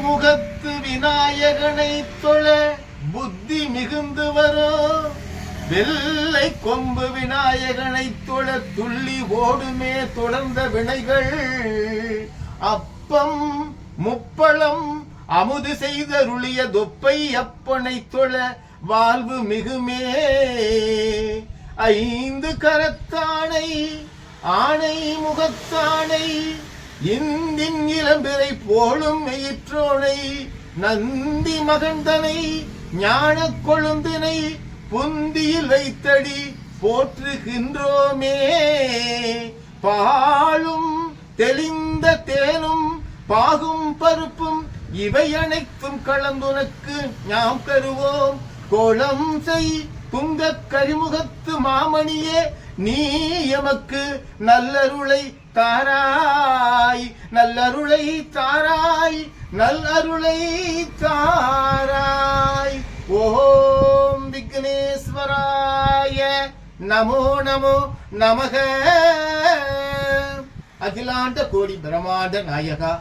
முகத்து விநாயகனை தொழ புத்தி மிகுந்து வரும். வெள்ளை கொம்பு விநாயகனை தொழ துள்ளி ஓடுமே தொடர்ந்த வினைகள். அப்பம் முப்பழம் அமுது செய்தருளிய தொப்பை அப்பனை தொழ வாழ்வு மிகுமே. ஐந்து கரத்தானை ஆணை முகத்தானை இந்தின் இளம்பிறை போலும் எயிற்றோனை நந்தி மகந்தனை ஞான கொழுந்தினை புந்தியில் வைத்தடி போற்றுகின்றோமே. பாலும் தெளிந்த தேனும் பாகும் பருப்பும் இவை அனைத்தும் கலந்துனக்கு நாம் தருவோம். கோலம் செய் துங்க கரிமுகத்து மாமணியே நீ எமக்கு நல்லருளை தாராய், நல்லருளை தாராய், நல்லருளை தாராய். ஓம் விக்னேஸ்வராய நமோ நமோ நமக. அகிலாண்ட கோடி பிரம்மாண்ட நாயகா,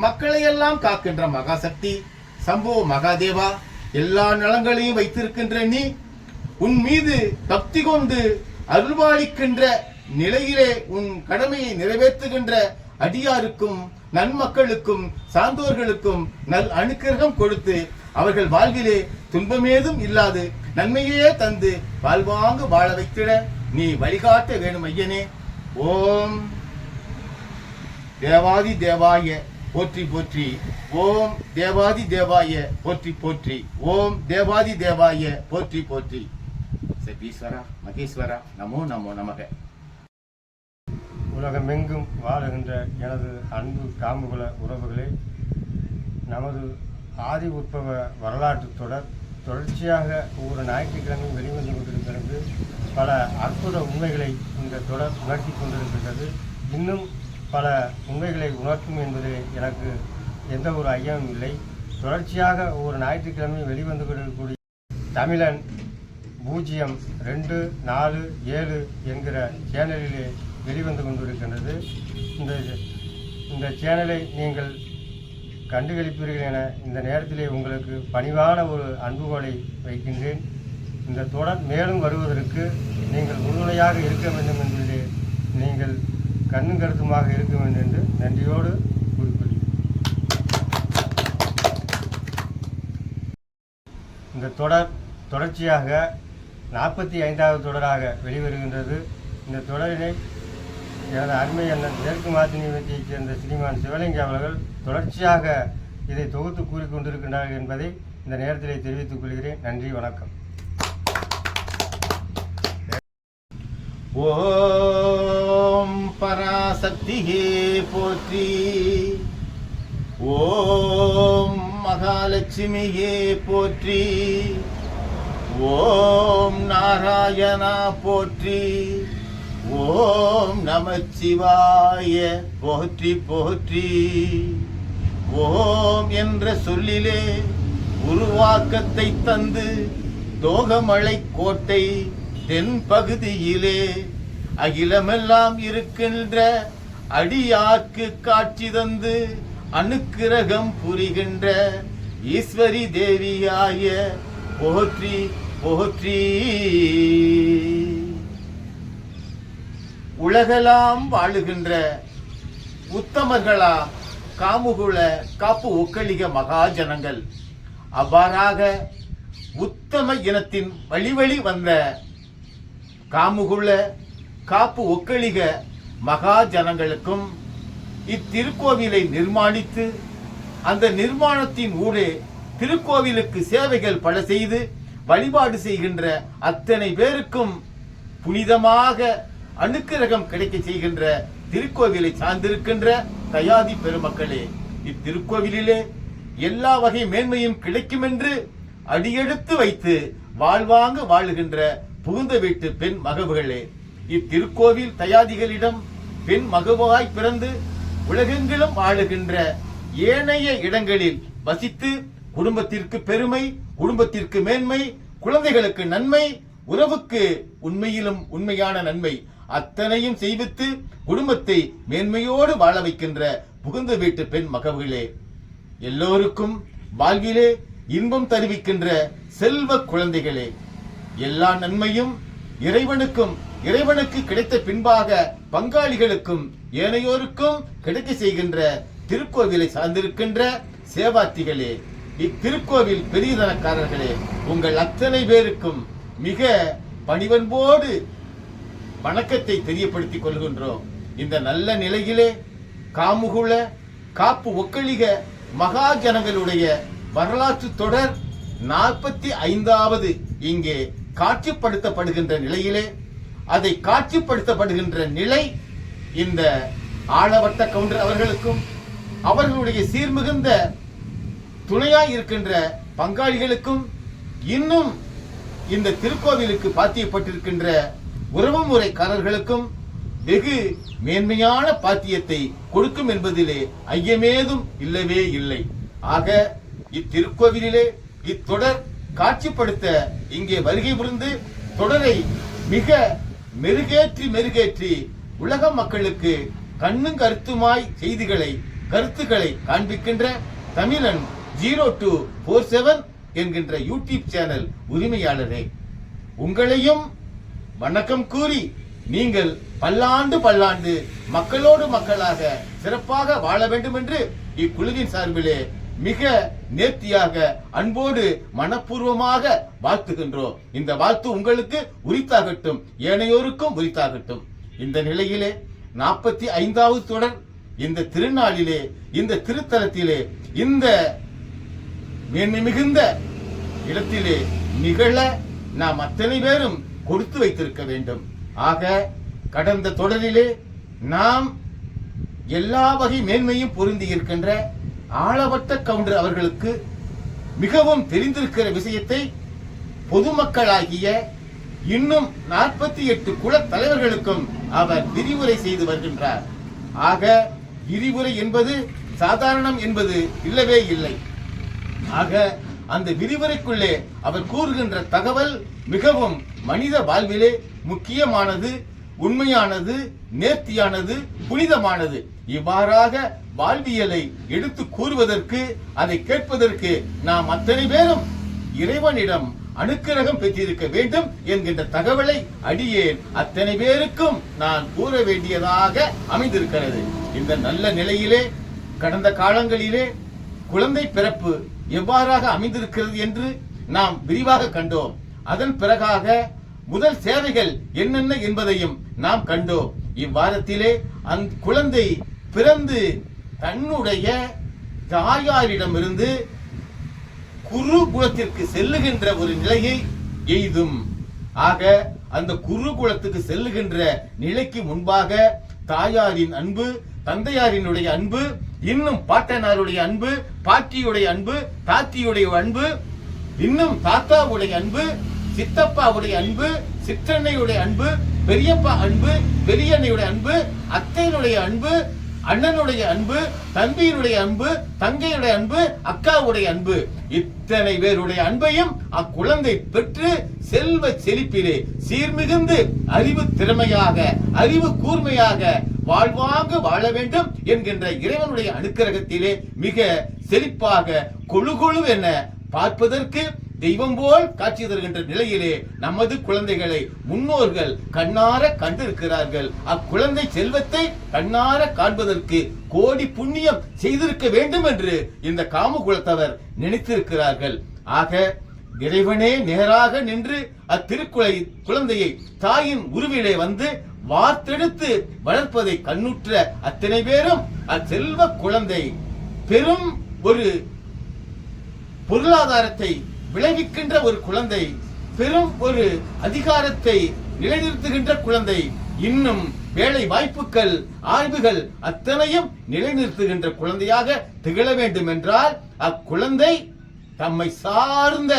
மக்களை எல்லாம் காக்கின்ற மகாசக்தி சம்போ மகாதேவா, எல்லா நலங்களையும் வைத்திருக்கின்ற நீ உன் மீது பக்தி கொண்டு அருள்வாளிக்கின்ற நிலையிலே உன் கடமையை நிறைவேற்றுகின்ற அடியாருக்கும் நன்மக்களுக்கும் சான்றோர்களுக்கும் நல் அனுக்கிரகம் கொடுத்து அவர்கள் வாழ்விலே துன்பமேதும் இல்லாது நன்மையே தந்து வாழ்வாங்கு வாழ வைத்திட நீ வழிகாட்ட வேணும் ஐயனே. ஓம் தேவாதி தேவாய போற்றி போற்றி. ஓம் தேவாதி தேவாய போற்றி போற்றி. ஓம் தேவாதி தேவாய போற்றி போற்றி. சத்தீஸ்வரா மகேஸ்வரா நமோ நமோ நமக. உலகமெங்கும் வாழுகின்ற எனது அன்பு காம்புகுல உறவுகளே, நமது ஆதி உற்பவ வரலாற்று தொடர்ச்சியாக ஒவ்வொரு ஞாயிற்றுக்கிழமை வெளிவந்து கொண்டிருக்கிறது. பல அற்புத உண்மைகளை இந்த தொடர் உணர்த்தி கொண்டிருக்கின்றது. இன்னும் பல உண்மைகளை உணர்த்தும் என்பதில் எனக்கு எந்த ஒரு ஐயமும் இல்லை. தொடர்ச்சியாக ஒவ்வொரு ஞாயிற்றுக்கிழமை வெளிவந்து கொண்டிருக்கக்கூடிய தமிழன் 02447 என்கிற சேனலிலே வெளிவந்து கொண்டிருக்கின்றது. இந்த சேனலை நீங்கள் கண்டுகளிப்பீர்கள் என இந்த நேரத்திலே உங்களுக்கு பணிவான ஒரு அன்புகோலை வைக்கின்றேன். இந்த தொடர் மேலும் வருவதற்கு நீங்கள் உறுதுணையாக இருக்க வேண்டும் என்பதிலே நீங்கள் கண்ணும் கருத்துமாக இருக்க வேண்டும் என்று நன்றியோடு குறிப்பிடுகிறேன். இந்த தொடர்ச்சியாக 45வது தொடராக வெளிவருகின்றது. இந்த தொடரினை எனது அருமை அண்ணன் மேற்கு மாத்தினியத்தைச் சேர்ந்த ஸ்ரீமான் சிவலிங்க அவர்கள் தொடர்ச்சியாக இதை தொகுத்து கூறிக்கொண்டிருக்கின்றார்கள் என்பதை இந்த நேரத்திலே தெரிவித்துக் கொள்கிறேன். நன்றி, வணக்கம். ஓம் பராசக்தியே போற்றி. ஓம் மகாலட்சுமியே போற்றி. ஓம் நாராயணா போற்றி. ஓம் நமச்சிவாய போற்றி போற்றி. ஓம் என்ற சொல்லிலே உருவாக்கத்தை தந்து தோகமலை கோட்டை தென் பகுதியிலே அகிலமெல்லாம் இருக்கின்ற அடியார்க்கு காட்சி தந்து அனுக்கிரகம் புரிகின்ற ஈஸ்வரி தேவியாய போற்றி போற்றி. உலகெல்லாம் வாழுகின்ற உத்தமர்களா காமுகுல காப்பு ஒக்கலிக மகாஜனங்கள், அவ்வாறாக உத்தம இனத்தின் வழி வந்த காமுகுல காப்பு ஒக்கலிக மகாஜனங்களுக்கும் இத்திருக்கோவிலை நிர்மாணித்து அந்த நிர்மாணத்தின் ஊடே திருக்கோவிலுக்கு சேவைகள் பல செய்து வழிபாடு செய்கின்ற அத்தனை பேருக்கும் புனிதமாக அனுக்கிரகம் கிடைக்க செய்கின்ற திருக்கோவிலை சார்ந்திருக்கின்ற தயாதி பெருமக்களே, இத்திருக்கோவிலிலே எல்லா வகை மேன்மையும் கிடைக்கும் என்று அடியெடுத்து வைத்து வாழ்வாங்க வாழுகின்ற புகுந்த வீட்டு பெண் மகவுகளே, இத்திருக்கோவில் தயாதிகளிடம் பெண் மகவாய் பிறந்து உலகெங்கிலும் ஆளுகின்ற ஏனைய இடங்களில் வசித்து குடும்பத்திற்கு பெருமை, குடும்பத்திற்கு மேன்மை, குழந்தைகளுக்கு நன்மை, உறவுக்கு உண்மையிலும் உண்மையான நன்மை அத்தனையும் செய்வித்து குடும்பத்தை மேன்மையோடு வாழ வைக்கின்ற புகுந்த வீட்டு பெண் மகவுகளே, எல்லோருக்கும் வாழ்விலே இன்பம் தருவிக்கின்ற செல்வ குழந்தைகளே, எல்லா நன்மையும் இறைவனுக்கு கிடைத்த பின்பாக பங்காளிகளுக்கும் ஏனையோருக்கும் கிடைக்க செய்கின்ற திருக்கோவிலை சார்ந்திருக்கின்ற சேவார்த்திகளே, இத்திருக்கோவில் பெரியதனக்காரர்களே, உங்கள் அத்தனை பேருக்கும் மிக பணிவன்போடு வணக்கத்தை தெரியப்படுத்திக் கொள்கின்றோம். இந்த நல்ல நிலையிலே காமுகுல காப்பு ஒக்கலிக மகாஜனங்களுடைய வரலாற்று தொடர் 45வது இங்கே காட்சிப்படுத்தப்படுகின்ற நிலையிலே, அதை காட்சிப்படுத்தப்படுகின்ற நிலை இந்த ஆளவட்ட கவுண்டர் அவர்களுக்கும் அவர்களுடைய சீர்மிகுந்த துணையாய் இருக்கின்ற பங்காளிகளுக்கும் இன்னும் இந்த திருக்கோவிலுக்கு பாத்தியப்பட்டிருக்கின்ற உறவுமுறைக்காரர்களுக்கும் வெகு மேன்மையான பாத்தியத்தை கொடுக்கும் என்பதிலே ஐயமேதும் இல்லவே இல்லை. ஆக இத்திருக்கோவிலிலே இத்தொடர் காட்சிப்படுத்த இங்கே வருகை புரிந்து தொடரை மிக மெருகேற்றி உலக மக்களுக்கு கண்ணும் கருத்துமாய் கருத்துக்களை காண்பிக்கின்ற தமிழன் 0247 என்கின்ற யூடியூப் சேனல் உரிமையாளரே, உங்களையும் வணக்கம் கூறி நீங்கள் பல்லாண்டு மக்களோடு மக்களாக சிறப்பாக வாழ வேண்டும் என்று இக்குழுவின் சார்பிலே மிக நேர்த்தியாக அன்போடு மனப்பூர்வமாக வாழ்த்துகின்றோம். இந்த வாழ்த்து உங்களுக்கு உரித்தாகட்டும், ஏனையோருக்கும் உரித்தாகட்டும். இந்த நிலையிலே 45வது தொடர் இந்த திருநாளிலே, இந்த திருத்தலத்திலே, இந்த மேன்மை மிகுந்த இடத்திலே நிகழ நாம் அத்தனை பேரும் கொடுத்து வைத்திருக்க வேண்டும். ஆக கடந்த தொடரிலே நாம் எல்லா வகை மேன்மையும் பொருந்தி இருக்கின்ற ஆளவட்ட கவுண்டர் அவர்களுக்கு மிகவும் தெரிந்திருக்கிற விஷயத்தை பொதுமக்களாகிய இன்னும் 48 குல தலைவர்களுக்கும் அவர் விரிவுரை செய்து வருகின்றார். ஆக விரிவுரை என்பது சாதாரணம் என்பது இல்லவே இல்லை. ஆக அந்த விரிவுரைக்குள்ளே அவர் கூறுகின்ற தகவல் மிகவும் மனித வாழ்விலே முக்கியமானது, உண்மையானது, நேர்த்தியானது, புனிதமானது. இவ்வாறாக வாழ்வியலை எடுத்து கூறுவதற்கு, அதை கேட்பதற்கு நாம் அத்தனை பேரும் இறைவனிடம் அனுக்கிரகம் பெற்றிருக்க வேண்டும் என்கின்ற தகவலை அடியேன் அத்தனை பேருக்கும் நான் கூற வேண்டியதாக அமைந்திருக்கிறது. இந்த நல்ல நிலையிலே கடந்த காலங்களிலே குழந்தை பிறப்பு எவ்வாறாக அமைந்திருக்கிறது என்று நாம் விரிவாக கண்டோம். அதன் பிறகாக முதல் சேவைகள் என்னென்ன என்பதையும் நாம் கண்டோம். இவ்வாரத்திலே அந்த குழந்தை பிறந்து தன்னுடைய தாயாரிடமிருந்து குருகுலத்திற்கு செல்லுகின்ற ஒரு நிலையை எய்தும். ஆக அந்த குருகுலத்துக்கு செல்லுகின்ற நிலைக்கு முன்பாக தாயாரின் அன்பு, தந்தையாரினுடைய அன்பு, இன்னும் பாட்டனாருடைய அன்பு, பாட்டியுடைய அன்பு, தாத்தியுடைய அன்பு, இன்னும் தாத்தாவுடைய அன்பு, சித்தப்பாவுடைய அன்பு, சிற்றன்னையுடைய அன்பு, பெரியப்பா அன்பு, பெரியண்ணையுடைய அன்பு, அத்தையினுடைய அன்பு, அண்ணனுடைய அன்பு, தம்பியினுடைய அன்பு, தங்கையுடைய அன்பு, அக்காவுடைய அன்பு, இத்தனை பேருடைய அன்பையும் அக்குழந்தை பெற்று செல்வ செழிப்பிலே சீர்மிகுந்து அறிவு திறமையாக, அறிவு கூர்மையாக வாழ்வாங்க வாழ வேண்டும் என்கின்ற இறைவனுடைய அனுக்கிரகத்திலே மிக செழிப்பாக கொழு என பார்ப்பதற்கு தெய்வம் போல் காட்சி தருகின்ற நிலையிலே நமது குழந்தைகளை முன்னோர்கள் கண்ணார கண்டிருக்கிறார்கள். அக்குழந்தை செல்வத்தை கண்ணார காண்பதற்கு கோடி புண்ணியம் செய்திருக்க வேண்டும் என்று இந்த காமகுலத்தவர் நினைத்திருக்கிறார்கள். ஆக இறைவனே நேராக நின்று குழந்தையை தாயின் உருவிலே வந்து வார்த்தெடுத்து வளர்ப்பதை கண்ணுற்ற அத்தனை பேரும் அச்செல்வ குழந்தை பெரும் ஒரு பொருளாதாரத்தை விளைவிக்கின்ற ஒரு குழந்தை, பெரும் ஒரு அதிகாரத்தை நிலைநிறுத்துகின்ற குழந்தை, இன்னும் வேலை வாய்ப்புகள், ஆய்வுகள் அத்தனையும் நிலைநிறுத்துகின்ற குழந்தையாக திகழ வேண்டும் என்றால் அக்குழந்தை தம்மை சார்ந்த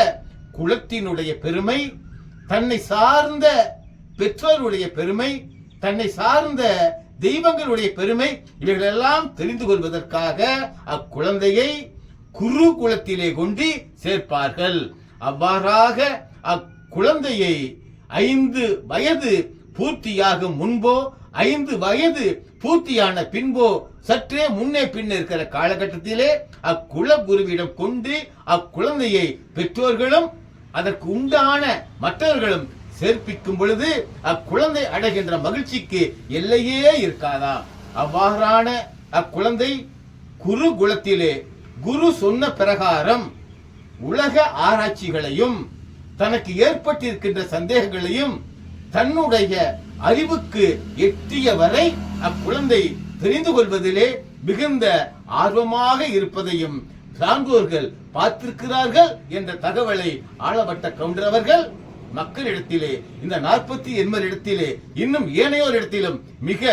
குலத்தினுடைய பெருமை, தன்னை சார்ந்த பெற்றோருடைய பெருமை, தன்னை சார்ந்த தெய்வங்களுடைய பெருமை, இவைகளெல்லாம் தெரிந்து கொள்வதற்காக அக்குழந்தையை குருகுலத்திலே கொண்டு சேர்ப்பார்கள். அவ்வாறாக அக்குழந்தையை 5 வயது பூர்த்தியாகும் முன்போ 5 வயது பூர்த்தியான பின்போ சற்றே முன்னே பின்ன இருக்கிற காலகட்டத்திலே அக்குலகுருவிடம் கொண்டு அக்குழந்தையை பெற்றோர்களும் அதற்கு உண்டான மற்றவர்களும் சேர்ப்பிக்கும் பொழுது அக்குழந்தை அடைகின்ற மகிழ்ச்சிக்கு எல்லையே இருக்காதா? அவ்வாறான அக்குழந்தை குருகுலத்திலே குரு சொன்ன பிரகாரம் உலக ஆராய்ச்சிகளையும் தனக்கு ஏற்பட்டிருக்கின்ற சந்தேகங்களையும் தன்னுடைய அறிவுக்கு எட்டிய வரை அக்குழந்தை தெரிந்து கொள்வதிலே மிகுந்த ஆர்வமாக இருப்பதையும் சான்றோர்கள் பார்த்திருக்கிறார்கள் என்ற தகவலை ஆளவட்ட கவுண்டர் அவர்கள் மக்களிடத்திலே இந்த 48 இடத்திலே இன்னும் ஏனையோர் இடத்திலும் மிக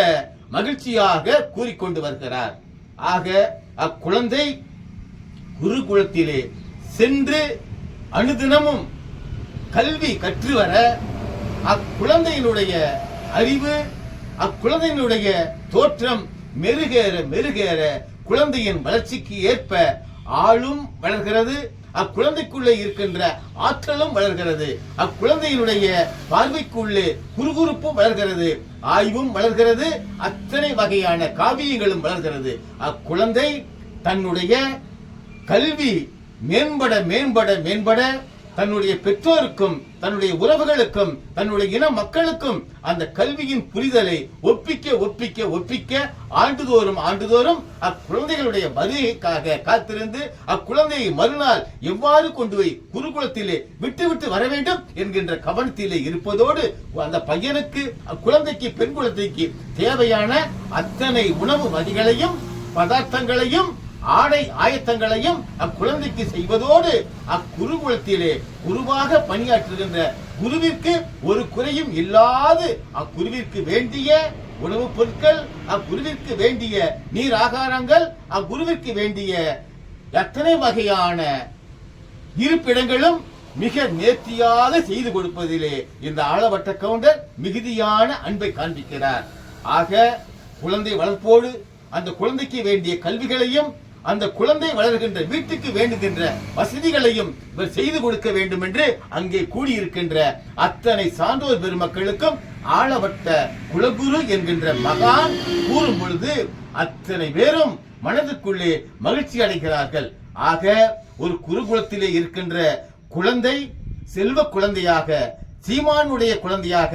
மகிழ்ச்சியாக கூறிக்கொண்டு வருகிறார். ஆக அக்குழந்தை குருகுலத்திலே சென்று அனுதினமும் கல்வி கற்று வர அக்குழந்தையினுடைய அறிவு அக்குழந்தையினுடைய தோற்றம் மெருகேற மெருகேற குழந்தையின் வளர்ச்சிக்கு ஏற்ப ஆளும் வளர்கிறது, அக்குழந்தைக்குள்ளே இருக்கின்ற ஆற்றலும் வளர்கிறது, அக்குழந்தையினுடைய பார்வைக்குள்ளே குறுகுறுப்பும் வளர்கிறது, ஆய்வும் வளர்கிறது, அத்தனை வகையான காவியங்களும் வளர்கிறது. அக்குழந்தை தன்னுடைய கல்வி மேம்பட மேம்பட மேம்பட தன்னுடைய பெற்றோருக்கும் தன்னுடைய உறவுகளுக்கும் தன்னுடைய இன மக்களுக்கும் அந்த கல்வியின் புரிதலை ஒப்பிக்க ஒப்பிக்க ஒப்பிக்க ஆண்டுதோறும் ஆண்டுதோறும் அக்குழந்தைகளுடைய வருகைக்காக காத்திருந்து அக்குழந்தையை மறுநாள் எவ்வாறு கொண்டு போய் குருகுலத்திலே விட்டு விட்டு வர வேண்டும் என்கின்ற கவனத்திலே இருப்பதோடு அந்த பையனுக்கு அக்குழந்தைக்கு பெண் குழந்தைக்கு தேவையான அத்தனை உணவு வகைகளையும் பதார்த்தங்களையும் ஆடை ஆயத்தங்களையும் அக்குழந்தைக்கு செய்வதோடு அக்குருகுலத்திலே குருவாக பணியாற்றுகின்ற குருவிற்கு ஒரு குறையும் இல்லாது அக்குருவிற்கு வேண்டிய உணவுப் பொருட்கள் அக்குருவிற்கு வேண்டிய நீர் ஆகாரங்கள் அக்குருவிற்கு வேண்டிய எத்தனை வகையான இருப்பிடங்களும் மிக நேர்த்தியாக செய்து கொடுப்பதிலே இந்த ஆளவட்ட கவுண்டர் மிகுதியான அன்பை காண்பிக்கிறார். ஆக குழந்தை வளர்ப்போடு அந்த குழந்தைக்கு வேண்டிய கல்விகளையும் அந்த குழந்தை வளர்கின்ற வீட்டுக்கு வேண்டுகின்ற வசதிகளையும் இவர் செய்து கொடுக்க வேண்டும் என்று அங்கே கூடியிருக்கின்ற அத்தனை சான்றோர் பெருமக்களுக்கும் ஆளவட்ட குலகுரு என்கின்ற மகான் கூறும் பொழுது அத்தனை பேரும் மனதுக்குள்ளே மகிழ்ச்சி அடைகிறார்கள். ஆக ஒரு குருகுலத்திலே இருக்கின்ற குழந்தை செல்வ குழந்தையாக சீமானுடைய குழந்தையாக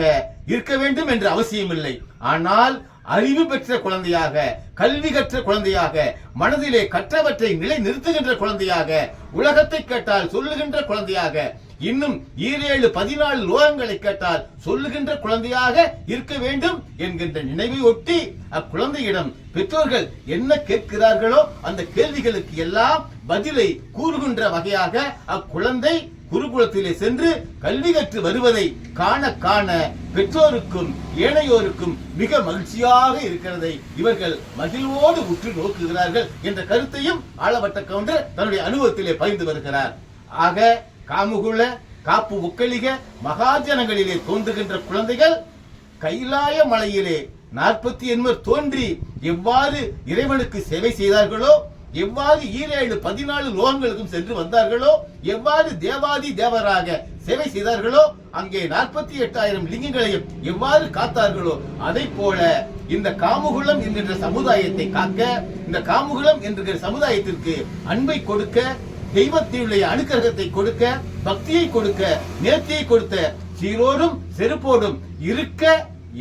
இருக்க வேண்டும் என்ற அவசியம் இல்லை. ஆனால் அறிவு பெற்ற குழந்தையாக கல்வி கற்ற குழந்தையாக மனதிலே கற்றவற்றை நிலை நிறுத்துகின்ற குழந்தையாக உலகத்தை கேட்டால் சொல்லுகின்ற குழந்தையாக இன்னும் 7-14 லோகங்களை கேட்டால் சொல்லுகின்ற குழந்தையாக இருக்க வேண்டும் என்கின்ற நினைவை ஒட்டி அக்குழந்தையிடம் பெற்றோர்கள் என்ன கேட்கிறார்களோ அந்த கேள்விகளுக்கு எல்லாம் பதிலை கூறுகின்ற வகையாக அக்குழந்தை குருகுலத்திலே சென்று கல்வி கற்று வருவதை காண காண பெற்றோருக்கும் ஏனையோருக்கும் மிக மகிழ்ச்சியாக இருக்கிறதை இவர்கள் மகிழ்வோடு உற்று நோக்குகிறார்கள் என்ற கருத்தையும் ஆளவட்ட கவுண்டர் தன்னுடைய அனுபவத்திலே பகிர்ந்து வருகிறார். ஆக காமுகுல காப்பு ஒக்கலிக மகாஜனங்களிலே தோன்றுகின்ற குழந்தைகள் கைலாய மலையிலே 48 தோன்றி எவ்வாறு இறைவனுக்கு சேவை செய்தார்களோ எவ்வாறு 7-14 லோகங்களுக்கும் சென்று வந்தார்களோ எவ்வாறு தேவாதி தேவராக சேவை செய்தார்களோ அங்கே 48,000 லிங்கங்களையும் எவ்வாறு காத்தார்களோ அதை போல இந்த காமுகுலம் என்கின்ற சமுதாயத்தை காக்க இந்த காமுகுலம் என்கிற சமுதாயத்திற்கு அன்பை கொடுக்க தெய்வத்தினுடைய அனுக்கிரகத்தை கொடுக்க பக்தியை கொடுக்க நேர்த்தியை கொடுத்த சீரோடும் செருப்போடும் இருக்க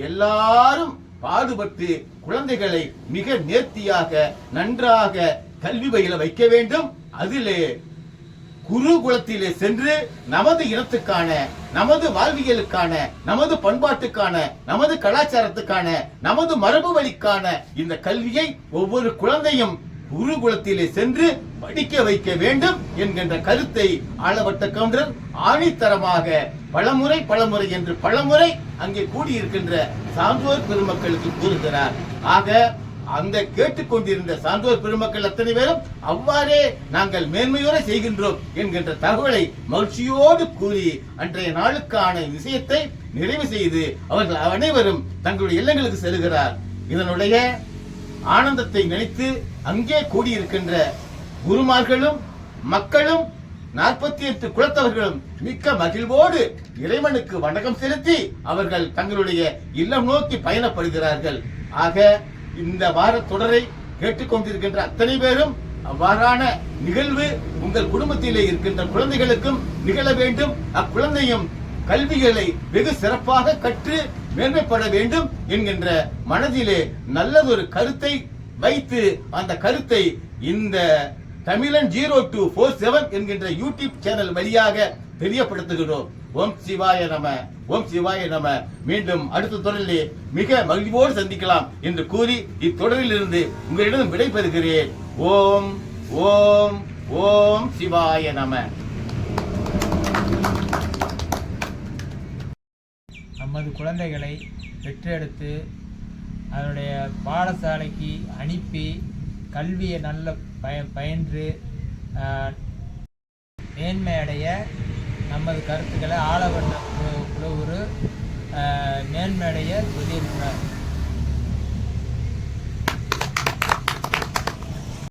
எல்லாரும் பாடுபட்டு குழந்தைகளை மிக நேர்த்தியாக நன்றாக கல்வி பயில வைக்க வேண்டும். அதிலே குருகுலத்திலே சென்று நமது இனத்துக்கான நமது வாழ்வியலுக்கான நமது பண்பாட்டுக்கான நமது கலாச்சாரத்துக்கான நமது மரபு வழிக்கான இந்த கல்வியை ஒவ்வொரு குழந்தையும் குருகுலத்திலே சென்று படிக்க வைக்க வேண்டும் என்கின்ற கருத்தை ஆளவட்ட கவுண்டர் ஆணித்தரமாக பலமுறை என்று பலமுறை அங்கே கூடியிருக்கின்ற சான்றோர் பெருமக்களுக்கு கூறுகிறார். ஆக அந்த கேட்டுக்கொண்டிருந்த சான்றோர் பெருமக்கள் அத்தனை பேரும் அவ்வாறே நாங்கள் மேன்மையோட செய்கின்றோம் என்கின்ற தகவலை மகிழ்ச்சியோடு கூறி அன்றைய நாளுக்கான விஷயத்தை நிறைவு செய்து அவர்கள் அனைவரும் தங்களுடைய இல்லங்களுக்கு செல்கிறார். இதனுடைய ஆனந்தத்தை நினைத்து அங்கே கூடியிருக்கின்ற குருமார்களும் மக்களும் 48 குலத்தவர்களும் மிக்க மகிழ்வோடு இறைவனுக்கு வணக்கம் செலுத்தி அவர்கள் தங்களுடைய இல்லம் நோக்கி பயணப்படுகிறார்கள். ஆக இந்த வார தொடரை கேட்டுக்கொண்டிருக்கின்ற அத்தனை பேரும் அவ்வாறான நிகழ்வு உங்கள் குடும்பத்திலே இருக்கின்ற குழந்தைகளுக்கும் நிகழ வேண்டும். அக்குழந்தையும் கல்விகளை வெகு சிறப்பாக கற்று மேன்மைப்பட வேண்டும் என்கின்ற மனதிலே நல்லதொரு கருத்தை வைத்து அந்த கருத்தை இந்த தமிழன் 0247 என்கின்ற யூடியூப் சேனல் வழியாக தெரியப்படுத்துகிறோம். ஓம் சிவாய நம, ஓம் சிவாய நம. மீண்டும் அடுத்த தொடரிலே மிக மகிழ்வோடு சந்திக்கலாம் என்று கூறி இத்தொடரில் இருந்து உங்களிடம் விடைபெறுகிறேன். ஓம் ஓம் ஓம் சிவாய நம. நமது குழந்தைகளை பெற்றெடுத்து அதனுடைய பாடசாலைக்கு அனுப்பி கல்வியை நல்ல பயின்று மேன்மையடைய நமது கருத்துக்களை ஆளவண்ண குழுவுரு மேன்மையடைய சொல்லியிருக்கிறார்.